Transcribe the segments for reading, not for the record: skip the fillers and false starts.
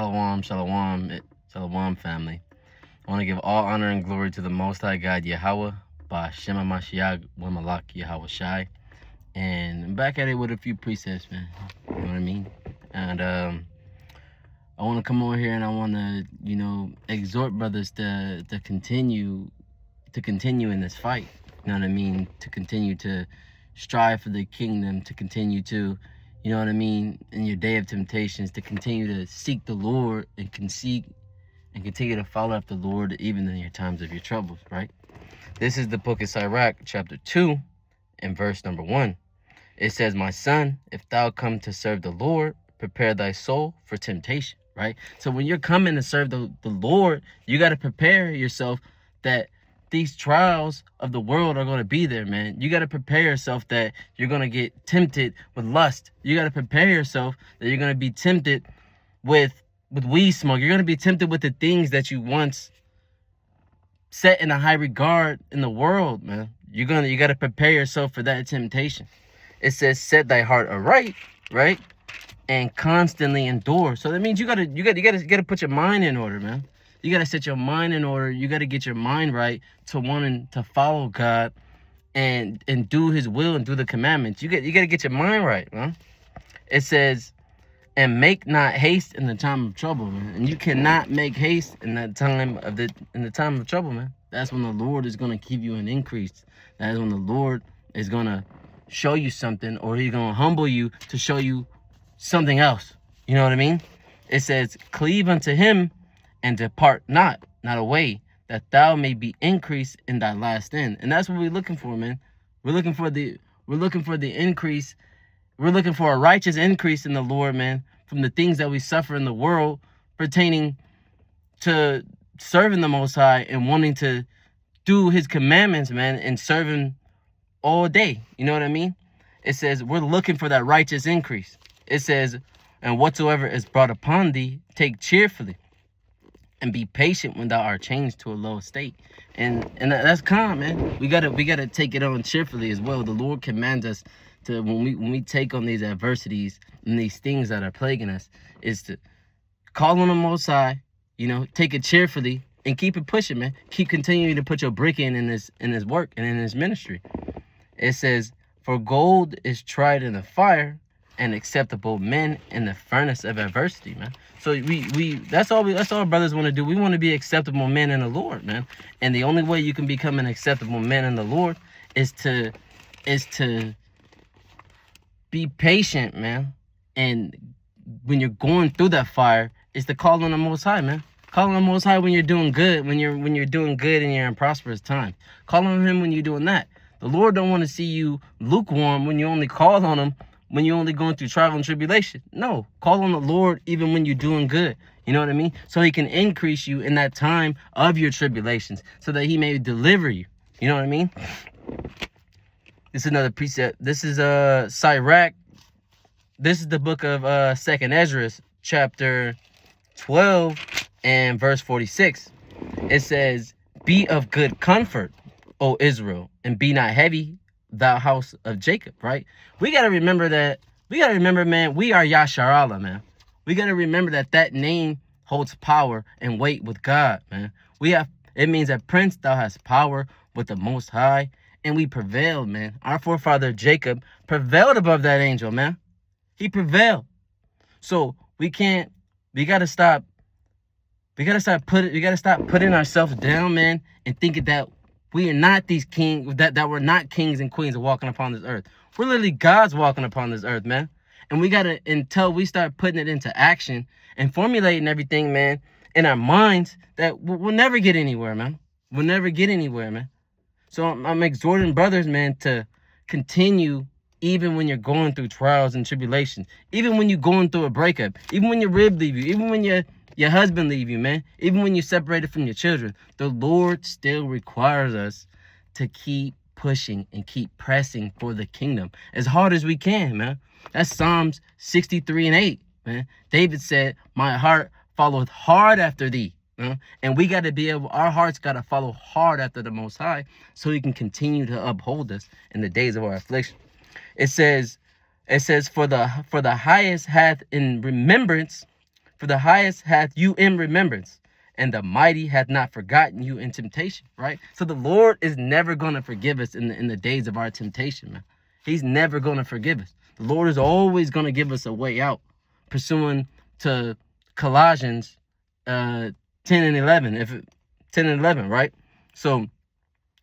Shalawam, shalawam, shalawam family. I want to give all honor and glory to the Most High God Yahweh, by Shema Mashiach, Wamalak Yahweh Shai. And I'm back at it with a few precepts, man. You know what I mean? And I want to come over here and I want to, exhort brothers to continue in this fight. You know what I mean? To continue to strive for the kingdom, to continue to, you know what I mean, in your day of temptations, to continue to seek the Lord and continue to follow after the Lord even in your times of your troubles, right? This is the book of Sirach, chapter 2, and verse number 1. It says, "My son, if thou come to serve the Lord, prepare thy soul for temptation," right? So when you're coming to serve the Lord, you got to prepare yourself that these trials of the world are going to be there, man. You got to prepare yourself that you're going to get tempted with lust. You got to prepare yourself that you're going to be tempted with weed smoke. You're going to be tempted with the things that you once set in a high regard in the world, man. You got to prepare yourself for that temptation. It says, "Set thy heart aright," right? "And constantly endure." So that means you got to put your mind in order, man. You got to set your mind in order. You got to get your mind right to wanting to follow God and do his will and do the commandments. You got to get your mind right, man. It says, "And make not haste in the time of trouble," man. And you cannot make haste in the time of trouble, man. That's when the Lord is going to give you an increase. That is when the Lord is going to show you something, or he's going to humble you to show you something else. You know what I mean? It says, "Cleave unto him and depart not away, that thou may be increased in thy last end." And that's what we're looking for, man. We're looking for the increase. We're looking for a righteous increase in the Lord, man, from the things that we suffer in the world pertaining to serving the Most High and wanting to do his commandments, man, and serving all day. You know what I mean? It says we're looking for that righteous increase. It says, "And whatsoever is brought upon thee, take cheerfully, and be patient when thou art changed to a low estate." And that's calm, man. We gotta take it on cheerfully as well. The Lord commands us to, when we take on these adversities and these things that are plaguing us, is to call on the Most High, take it cheerfully and keep it pushing, man. Keep continuing to put your brick in his work and in his ministry. It says, "For gold is tried in the fire, and acceptable men in the furnace of adversity," man. So that's all brothers want to do. We want to be acceptable men in the Lord, man. And the only way you can become an acceptable man in the Lord is to be patient, man. And when you're going through that fire, is to call on the Most High, man. Call on the Most High when you're doing good, when you're doing good and you're in prosperous time. Call on him when you're doing that. The Lord don't want to see you lukewarm when you only call on him when you're only going through trial and tribulation. No, call on the Lord even when you're doing good. You know what I mean? So he can increase you in that time of your tribulations, so that he may deliver you. You know what I mean? This is another precept. This is Sirach. This is the book of 2nd Ezra, chapter 12 and verse 46. It says, "Be of good comfort, O Israel, and be not heavy, thou house of Jacob," right? We got to remember, man, we are Yasharallah, man. We got to remember that name holds power and weight with God, man. It means that, "Prince, thou hast power with the Most High," and we prevailed, man. Our forefather Jacob prevailed above that angel, man. He prevailed. So we got to stop putting ourselves down, man, and thinking that we are not these kings, that we're not kings and queens walking upon this earth. We're literally gods walking upon this earth, man. And we gotta, until we start putting it into action and formulating everything, man, in our minds, that we'll never get anywhere, man. We'll never get anywhere, man. So I'm exhorting brothers, man, to continue even when you're going through trials and tribulations, even when you're going through a breakup, even when your rib leave you, even when your husband leave you, man, even when you're separated from your children. The Lord still requires us to keep pushing and keep pressing for the kingdom as hard as we can, man. That's Psalms 63 and 8, man. David said, "My heart followeth hard after thee." And we got to be able, our hearts got to follow hard after the Most High, so he can continue to uphold us in the days of our affliction. It says, for the highest hath in remembrance For the highest hath you in remembrance, and the mighty hath not forgotten you in temptation, right? So the Lord is never going to forgive us in the days of our temptation, man. He's never going to forgive us. The Lord is always going to give us a way out, pursuing to Colossians 10 and 11, 10 and 11, right? So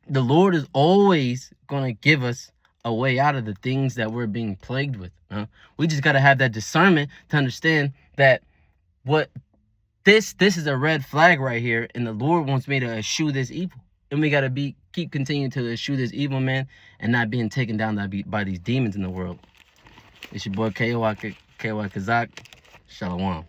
the Lord is always going to give us a way out of the things that we're being plagued with. We just got to have that discernment to understand that what this is a red flag right here, and the Lord wants me to eschew this evil. And we got to keep continuing to eschew this evil, man, and not being taken down by these demons in the world. It's your boy K.O.Y. Kazak. Shalawam.